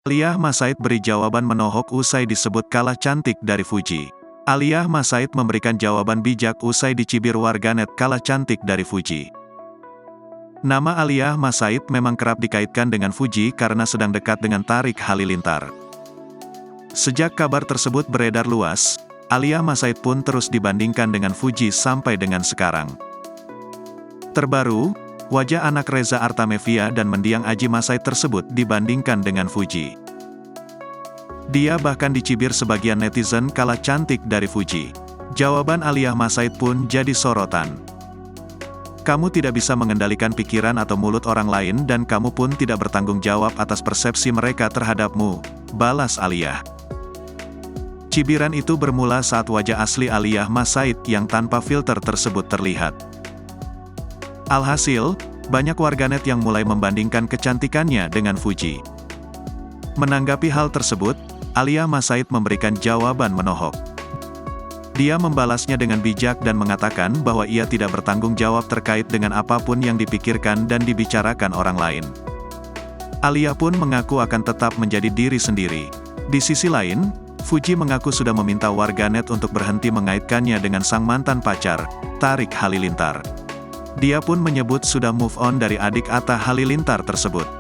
Alia Mas Said beri jawaban menohok usai disebut kalah cantik dari Fuji. Alia Mas Said memberikan jawaban bijak usai dicibir warganet kalah cantik dari Fuji. Nama Alia Mas Said memang kerap dikaitkan dengan Fuji karena sedang dekat dengan Tarik Halilintar. Sejak kabar tersebut beredar luas, Alia Mas Said pun terus dibandingkan dengan Fuji sampai dengan sekarang. Terbaru, wajah anak Reza Artamevia dan mendiang Aji Mas Said tersebut dibandingkan dengan Fuji. Dia bahkan dicibir sebagian netizen kalah cantik dari Fuji. Jawaban Alia Mas Said pun jadi sorotan. Kamu tidak bisa mengendalikan pikiran atau mulut orang lain dan kamu pun tidak bertanggung jawab atas persepsi mereka terhadapmu, balas Alia. Cibiran itu bermula saat wajah asli Alia Mas Said yang tanpa filter tersebut terlihat. Alhasil, banyak warganet yang mulai membandingkan kecantikannya dengan Fuji. Menanggapi hal tersebut, Alia Mas Said memberikan jawaban menohok. Dia membalasnya dengan bijak dan mengatakan bahwa ia tidak bertanggung jawab terkait dengan apapun yang dipikirkan dan dibicarakan orang lain. Alia pun mengaku akan tetap menjadi diri sendiri. Di sisi lain, Fuji mengaku sudah meminta warganet untuk berhenti mengaitkannya dengan sang mantan pacar, Tarik Halilintar. Dia pun menyebut sudah move on dari adik Atta Halilintar tersebut.